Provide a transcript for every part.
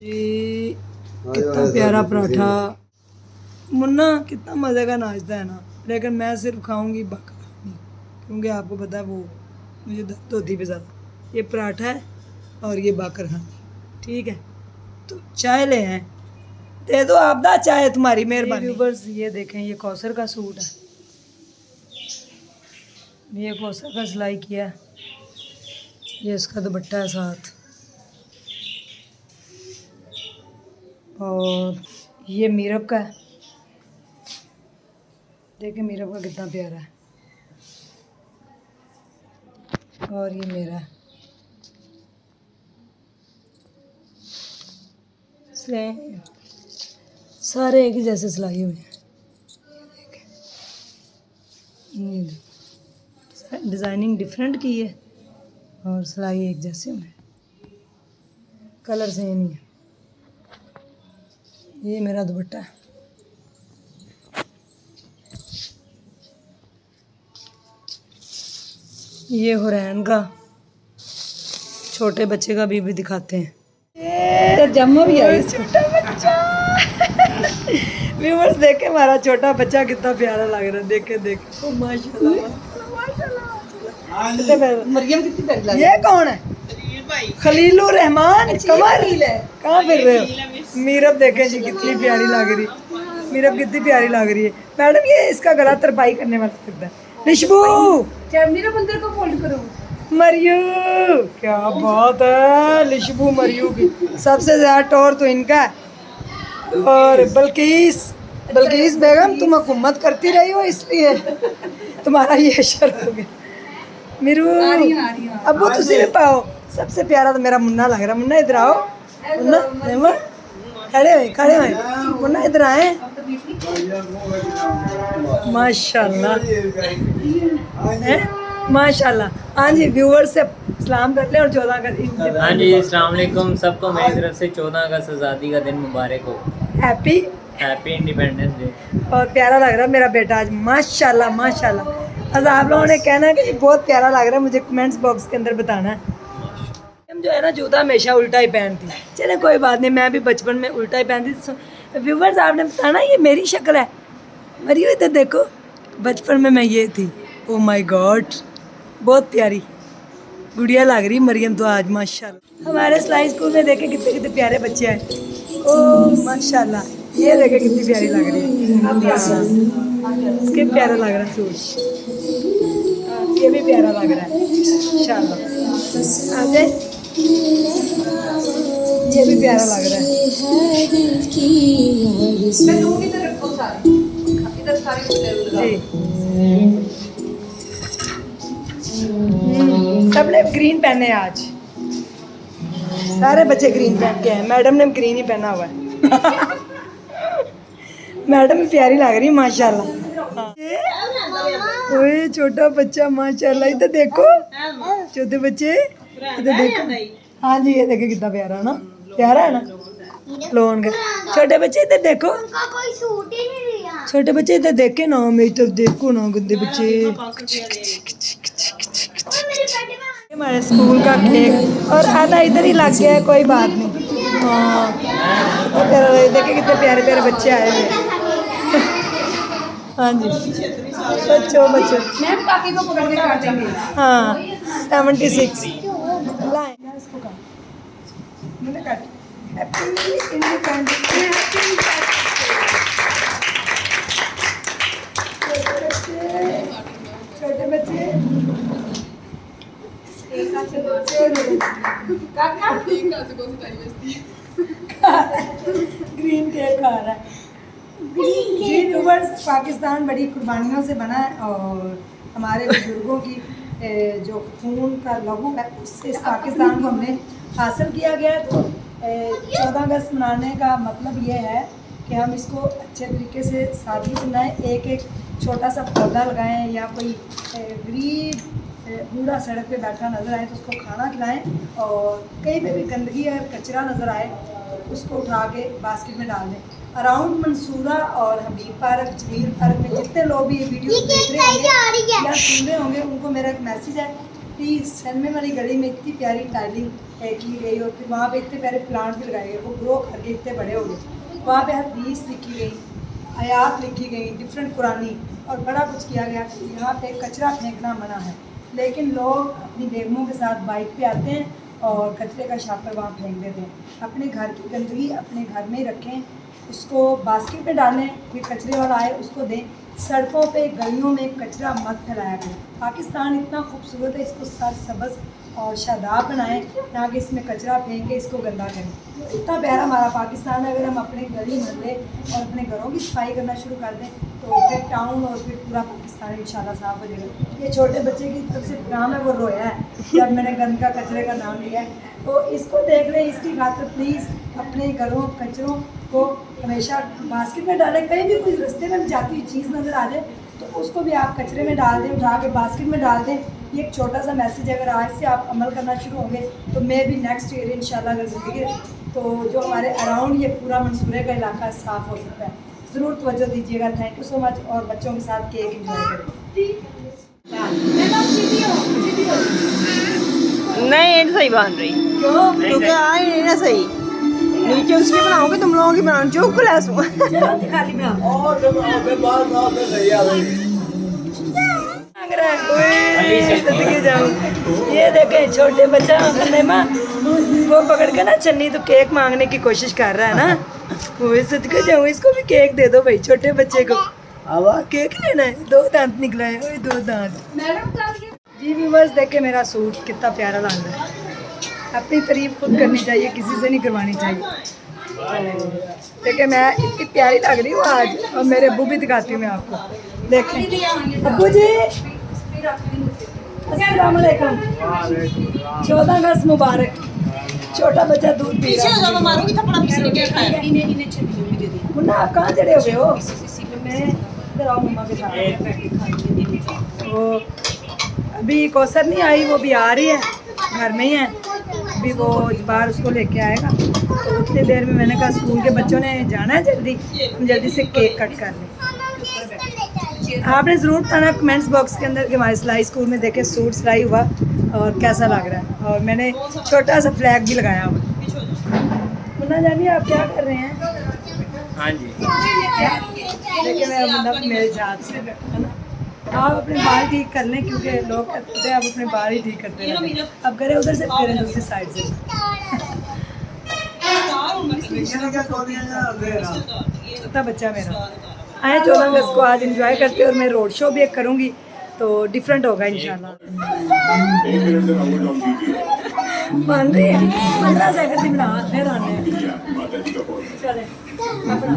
जी कितना प्यारा पराठा। मुन्ना कितना मज़े का नाश्ता है ना, लेकिन मैं सिर्फ खाऊंगी बकरा क्योंकि आपको पता है वो मुझे दर्द होती है ज़्यादा। ये पराठा है और ये बाकर खानी, ठीक है। तो चाय ले आए, दे दो आप दा चाय, तुम्हारी मेहरबानी। व्यूअर्स ये देखें, ये कौसर का सूट है, ये कौसर का सिलाई किया है, ये इसका दुपट्टा है साथ, और ये मीरब का है। देखिए मीरब का कितना प्यारा है, और ये मेरा है। सारे एक ही जैसे सिलाई हुई है, ये देखो डिज़ाइनिंग डिफरेंट की है और सिलाई एक जैसे में, कलर सेम ही है। ये मेरा दुपट्टा है, ये हुरैन का, छोटे बच्चे का भी दिखाते हैं। ये जम्मू भी आई छोटा बच्चा। व्यूअर्स देखे हमारा छोटा बच्चा कितना प्यारा लग रहा है, देखे देखे। ओ माशाल्लाह माशाल्लाह। मरियम कितनी प्यारी लग रही है। ये कौन है? खलीलुर रहमान कमर। कहाँ फिर रहे हो? मीरब देखे जी कितनी प्यारी लग रही, मीरब कितनी प्यारी लग रही है। मैडम ये इसका गला तरपाई करने वाला कितना है। निशबू मेरा बंदर को फोल्ड करो। मरियू क्या बात है, लिशबू मरियू की सबसे ज्यादा टोर तो इनका है। और बल्कीस बेगम तुम हुकूमत करती रही हो इसलिए तुम्हारा ये शर हो गया। मीरू अबू तुसी भी पाओ। सबसे प्यारा तो मेरा मुन्ना लग रहा। मुन्ना इधर आओ, मुन्ना खड़े हुए मुन्ना इधर आए। माशाल्लाह माशाल्लाह। हाँ जी व्यूअर्स से सलाम कर ले और 14 अगस्त। हाँ जी अस्सलाम वालेकुम सबको मेरी तरफ से 14 अगस्त आज़ादी का दिन मुबारक हो। Happy independence day. और प्यारा लग रहा है मेरा बेटा आज, माशाल्लाह माशाल्लाह। आज आप लोगों ने कहना है कि बहुत प्यारा लग रहा है, मुझे कमेंट्स बॉक्स के अंदर बताना है। हम जो है ना जूता हमेशा उल्टा ही पहनती, चले कोई बात नहीं, मैं भी बचपन में उल्टा ही पहनती थी। व्यूअर्स आपने बताना ये मेरी शक्ल है। मरियो इधर देखो, बचपन में मैं ये थी। ओ माय गॉड बहुत प्यारी गुड़िया लग रही मरियम तो आज माशाल्लाह। हमारे सिलाई स्कूल में देखे कितने कितने प्यारे बच्चे हैं। ओ माशाल्लाह, ये देखे कितनी प्यारी लग रही है। इसके प्यारा लग रहा है सूट, ये भी प्यारा लग रहा है माशाल्लाह। ये भी प्यारा लग रहा है। सबने ग्रीन पहने हैं आज, सारे बच्चे ग्रीन पहन के हैं। मैडम ने ग्रीन ही पहना हुआ है। मैडम भी प्यारी लग रही है माशाल्लाह। ओए छोटा बच्चा माशाल्लाह, इधर देखो छोटे बच्चे इधर देखो। हाँ जी ये देखे कितना प्यारा है ना, प्यारा है ना लोन का। छोटे बच्चे इधर देखो, छोटे बच्चे इधर देखे ना, मेरी तरफ देखो ना गंदे बच्चे। हमारे स्कूल का केक और आधा इधर ही लग गया है, कोई बात नहीं। हाँ देखे कितने प्यारे प्यारे बच्चे आए हुए हैं। हाँ जी बच्चों मैम काकी को पकड़ के काट देंगे। हाँ 76 लाए इसको काट, मैंने काट। हैप्पी इंडिपेंडेंस छोटे बच्चे ग्रीन केक खा रहा है। जी व्यूअर्स पाकिस्तान बड़ी कुर्बानियों से बना है और हमारे बुजुर्गों की जो खून का लहू है उससे इस पाकिस्तान को हमने हासिल किया गया है। तो 14 अगस्त मनाने का मतलब ये है कि हम इसको अच्छे तरीके से सादगी से मनाएं। एक एक छोटा सा पौधा लगाएं, या कोई गरीब बूढ़ा सड़क पे बैठा नज़र आए तो उसको खाना खिलाएं, और कहीं पे भी गंदगी या कचरा नज़र आए उसको उठा के बास्केट में डाल दें। अराउंड मंसूरा और हबीब पार्क, जमील पार्क में जितने लोग भी ये वीडियो देख रहे होंगे या सुन रहे होंगे, उनको मेरा एक मैसेज है प्लीज़ सैनमे वाली गली में इतनी प्यारी टाइलिंग की गई और फिर वहाँ पे इतने प्यारे प्लांट भी लगाए गए, वो ग्रो करके इतने बड़े हो गए। वहाँ पे हदीस लिखी गई, आयात लिखी गई, डिफरेंट कुरानी, और बड़ा कुछ किया गया कि यहाँ पे कचरा फेंकना मना है। लेकिन लोग अपनी बेगमों के साथ बाइक पे आते हैं और कचरे का शापर वहाँ फेंक देते हैं। अपने घर की गंदगी अपने घर में ही रखें, उसको बास्केट में डालें, फिर कचरे वाला आए उसको दें। सड़कों पे गलियों में कचरा मत फैलाया करें। पाकिस्तान इतना खूबसूरत है, इसको सरसब्ज़ और शादाब बनाएं, ना कि इसमें कचरा फेंक के इसको गंदा करें। इतना प्यारा हमारा पाकिस्तान है। अगर हम अपने गली मोहल्ले और अपने घरों की सफाई करना शुरू कर दें तो फिर टाउन और फिर पूरा पाकिस्तान इंशाल्लाह साफ हो जाएगा। ये छोटे बच्चे की तरफ से प्रोग्राम है, वो रोया है जब मैंने गंद का कचरे का नाम लिया है। तो इसको देख लें, इसकी खातिर प्लीज़ अपने घरों कचरों को हमेशा बास्केट में डालें। कहीं भी कोई रास्ते में जाती हुई चीज़ नज़र आ जाए तो उसको भी आप कचरे में डाल दें, उठा के बास्केट में डाल दें। ये एक छोटा सा मैसेज, अगर आज से आप अमल करना शुरू होंगे तो मैं भी नेक्स्ट ईयर इंशाल्लाह अगर ज़िंदगी तो जो हमारे अराउंड ये पूरा मंसूरे का इलाका साफ़ हो सकता है। ज़रूर तवज्जो दीजिएगा। Thank you so much. और बच्चों के साथ केक एंजॉय करें। नहीं ये सही बन रही क्यों? क्योंकि आए ना सही नीचे उसकी बनाओगे, तुम लोगों की बनाओ जो क्लास हुआ खाली में ये देखें छोटे बच्चा माँ वो पकड़ के ना चन्नी तो केक मांगने की कोशिश कर रहा है ना। वो सदके जाऊँ, इसको भी केक दे दो भाई, छोटे बच्चे को। आवा केक लेना है, 2 दांत निकला है, ओए 2 दांत। जी व्यूअर्स देखे मेरा सूट कितना प्यारा लग रहा है। अपनी तारीफ खुद करनी चाहिए, किसी से नहीं करवानी चाहिए। देखिए मैं इतनी प्यारी लग रही हूँ आज, और मेरे अब्बू भी दिखाती हूँ मैं आपको। देखें अब्बू जी, अस्सलाम वालेकुम। 14 अगस्त मुबारक। छोटा बच्चा दूध पी रहा है। मुन्ना आप कहाँ चढ़े हो गए हो? मैं इधर आओ मम्मा के साथ। वो अभी कौसर नहीं आई, वो भी आ रही है, घर में ही है। अभी वो बाहर उसको लेके आएगा तो उतनी देर में मैंने कहा स्कूल के बच्चों ने जाना है जल्दी, हम जल्दी से केक कट कर लें। आपने ज़रूर बताना कमेंट्स बॉक्स के अंदर कि हमारे सिलाई स्कूल में देखे सूट सिलाई हुआ और कैसा लग रहा है। और मैंने छोटा सा फ्लैग भी लगाया हुआ। मुन्ना जानिए आप क्या कर रहे हैं? हाँ जी। देखिए मेरा मुन्ना मेरे साथ से है ना। आप अपने बाल ठीक कर लें, क्योंकि लोग कहते हैं आप अपने बाल ही ठीक करते हैं। अब करें उधर से, करें दूसरी साइड से। छोटा बच्चा मेरा आए 14 अगस्त को आज एंजॉय करते और मैं रोड शो भी एक करूँगी तो डिफरेंट होगा इंशाल्लाह। मान रही है 15 सेकंड ही बना फिर आने चले अपना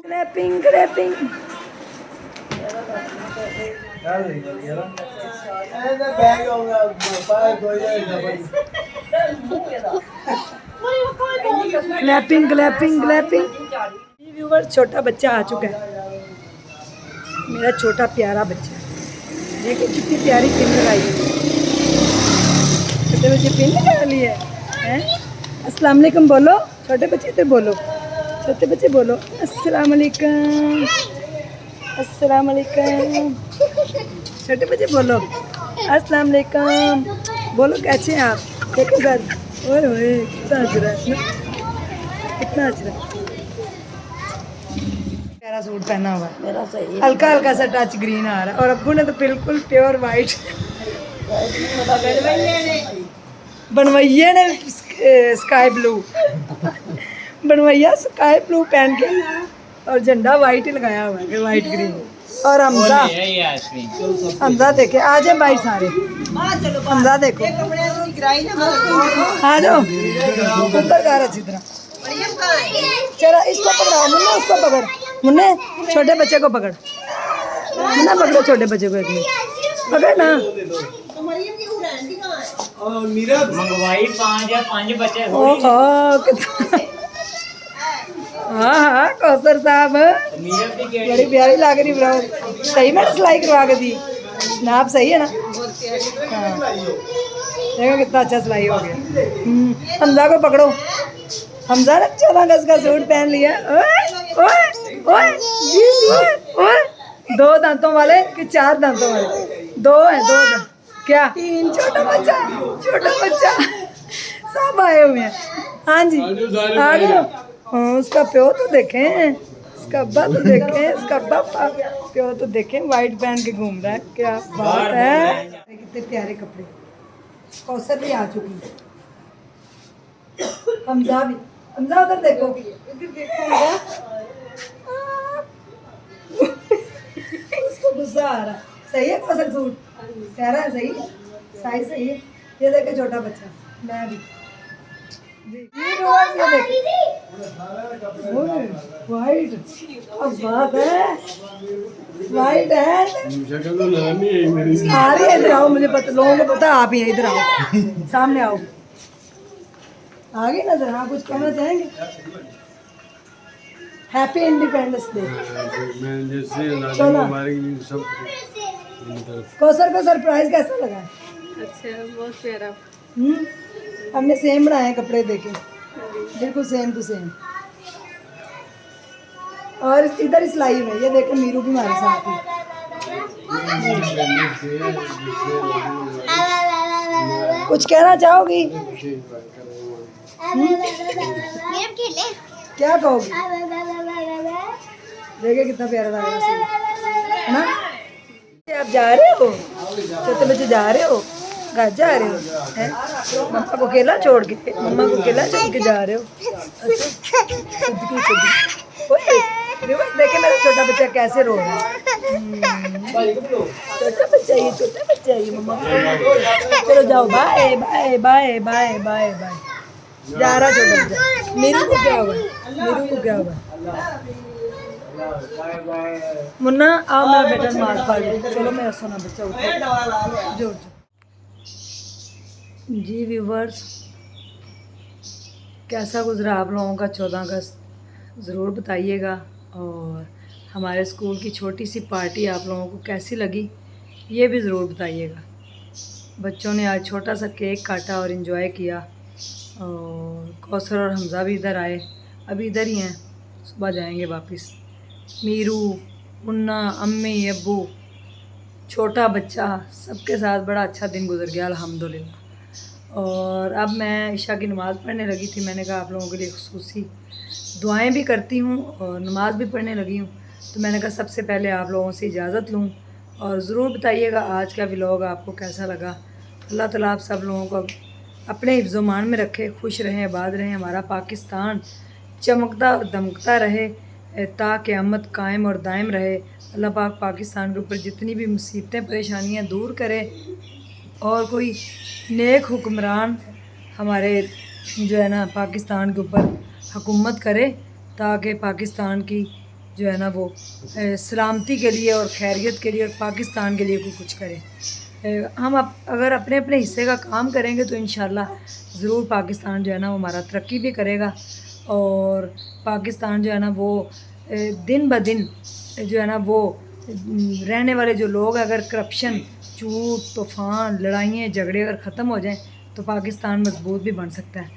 clapping clapping. Clapping clapping clapping. Viewer छोटा बच्चा आ चुका है, मेरा छोटा प्यारा बच्चा। देखिए कितनी प्यारी पिन लगाई है, छोटे बच्चे पिन लगा ली है। अस्सलाम वालेकुम बोलो, छोटे बच्चे इधर बोलो, छोटे बच्चे बोलो अस्सलाम वालेकुम, अस्सलाम वालेकुम। छोटे बच्चे बोलो अस्सलाम वालेकुम, बोलो कैसे हैं आप? देखो सर, ओए ओए कितना अच्छा है, कितना अच्छा प्यारा सूट पहना हुआ है। मेरा सही है। हल्का हल्का सा टच ग्रीन आ रहा है, और अब्बू ने तो बिल्कुल प्योर वाइट। बनवैया ने स्काई ब्लू, बनवैया स्काई ब्लू पहन के और झंडा वाइट ही लगाया हुआ है, वाइट ग्रीन। और हमजा, हमजा देखे आ जाए भाई सारे, हमजा देखो आ जाओ ऊपर गा अच्छी तरह। चलो इसको पकड़ाओ मुन्ना, उसको पकड़ मुन्ने, छोटे बच्चे को पकड़ मुन्ना, पकड़ो छोटे बच्चे को, एक मिनट पकड़ ना। मंगवाई 5 बच्चे। हाँ हाँ कौसर साहब बड़ी प्यारी लग रही ब्रो। सही मैंने सिलाई करवा के दी, नाप सही है ना? हाँ देखो कितना अच्छा सिलाई हो गया। हमजा को पकड़ो, हमजा ने 14 अगस्त का सूट पहन लिया। ओए ओए ओए ओए ओए, 2 दांतों वाले कि 4 दांतों वाले? 2 हैं, 2 दांत। क्या 3? छोटा बच्चा सब आए हुए हैं। हाँ जी आ गए। हाँ, उसका प्यो तो देखें, उसका अब्बा तो देखें, उसका पापा प्यो तो देखें, वाइट पहन के घूम रहा है। क्या बात है, कितने प्यारे कपड़े। कौसर भी आ चुकी है, हमजा भी। हमजा उधर देखो, उसको गुस्सा आ रहा है। सही है कौसर सूट, कह रहा है सही है, साइज सही है। ये देखे छोटा बच्चा, मैं भी वाइट। अब बात है वाइट है। आ रही है, इधर आओ, मुझे पता, लोगों को पता आप ही हैं। इधर आओ, सामने आओ। आगे नजर। हाँ, कुछ कहना चाहेंगे? Happy independence day. कौसर को सरप्राइज कैसा लगा? अच्छा, बहुत प्यारा। हमने सेम बनाए हैं कपड़े, देखे बिल्कुल सेम टू सेम। और इधर सिलाई में ये देखे, मीरू भी हमारे साथ है। कुछ कहना चाहोगी? क्या कहोगी? देखिए कितना प्यारा लग रहा है ना। आप जा रहे हो, छोटे बच्चे जा रहे हो, घर जा रहे हो हैं? मम्मा को अकेला छोड़ के, मम्मा को अकेला छोड़ के जा रहे हो? देखे मेरा छोटा बच्चा कैसे रो रहा है। छोटा बच्चा ये, छोटा बच्चा ये। मम्मा चलो जाओ, bye bye bye bye bye bye. जा रहा छोटा बच्चा। मेरू को क्या हुआ? मेरू को क्या हुआ? मुन्ना आओ, मेरा बेटा मार पा गया। चलो मेरा सोना बच्चा उठो, जो जी। व्यूवर्स, कैसा गुजरा आप लोगों का 14 अगस्त ज़रूर बताइएगा। और हमारे स्कूल की छोटी सी पार्टी आप लोगों को कैसी लगी ये भी ज़रूर बताइएगा। बच्चों ने आज छोटा सा केक काटा और इन्जॉय किया। और कौसर और हमजा भी इधर आए, अभी इधर ही हैं, सुबह जाएंगे वापस। मीरू, मुन्ना, अम्मी, अब्बू, छोटा बच्चा, सबके साथ बड़ा अच्छा दिन गुजर गया अल्हम्दुलिल्लाह। और अब मैं इशा की नमाज़ पढ़ने लगी थी। मैंने कहा आप लोगों के लिए खुसूसी दुआएं भी करती हूँ और नमाज़ भी पढ़ने लगी हूँ। तो मैंने कहा सबसे पहले आप लोगों से इजाज़त लूँ। और ज़रूर बताइएगा आज का व्लॉग आपको कैसा लगा। अल्लाह ताला आप सब लोगों को अपने हिफ्ज़-ओ-मान में रखे, खुश रहें, आबाद रहें। हमारा पाकिस्तान चमकता और दमकता रहे, ता क़यामत कायम और दायम रहे। अल्लाह पाक पाकिस्तान के ऊपर जितनी भी मुसीबतें परेशानियाँ दूर करे और कोई नेक हुक्मरान हमारे जो है ना पाकिस्तान के ऊपर हुकूमत करे, ताकि पाकिस्तान की जो है ना वो सलामती के लिए और खैरियत के लिए और पाकिस्तान के लिए कोई कुछ करे। हम अगर अपने अपने हिस्से का काम करेंगे तो इंशाल्लाह ज़रूर पाकिस्तान जो है ना वो हमारा तरक्की भी करेगा। और पाकिस्तान जो है ना वो दिन ब दिन जो है ना वो रहने वाले जो लोग अगर करप्शन, झूठ, तूफ़ान, लड़ाइयाँ, झगड़े अगर ख़त्म हो जाएं तो पाकिस्तान मजबूत भी बन सकता है।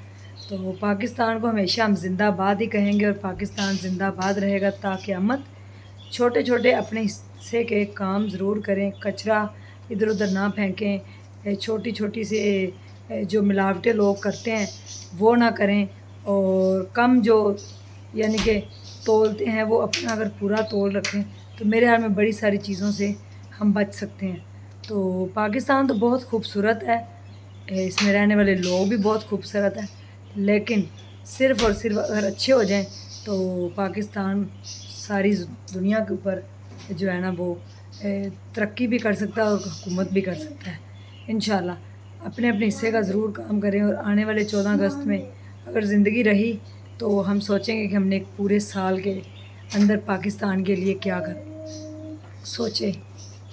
तो पाकिस्तान को हमेशा हम जिंदाबाद ही कहेंगे और पाकिस्तान जिंदाबाद रहेगा ता क़यामत। छोटे छोटे अपने हिस्से के काम ज़रूर करें, कचरा इधर उधर ना फेंकें, छोटी छोटी से जो मिलावटें लोग करते हैं वो ना करें। और कम जो यानी कि तोलते हैं वो अपना अगर पूरा तोल रखें तो मेरे ख्याल में बड़ी सारी चीज़ों से हम बच सकते हैं। तो पाकिस्तान तो बहुत खूबसूरत है, इसमें रहने वाले लोग भी बहुत खूबसूरत हैं, लेकिन सिर्फ़ और सिर्फ अगर अच्छे हो जाएं तो पाकिस्तान सारी दुनिया के ऊपर जो है ना वो तरक्की भी कर सकता है और हुकूमत भी कर सकता है। इंशाल्लाह अपने अपने हिस्से का ज़रूर काम करें। और आने वाले 14 अगस्त में अगर ज़िंदगी रही तो हम सोचेंगे कि हमने एक पूरे साल के अंदर पाकिस्तान के लिए क्या कर सोचें,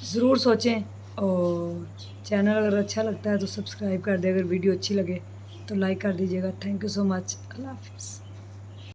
ज़रूर सोचें। और चैनल अगर अच्छा लगता है तो सब्सक्राइब कर दें, अगर वीडियो अच्छी लगे तो लाइक कर दीजिएगा। Thank you so much. अल्लाह हाफ़िज़।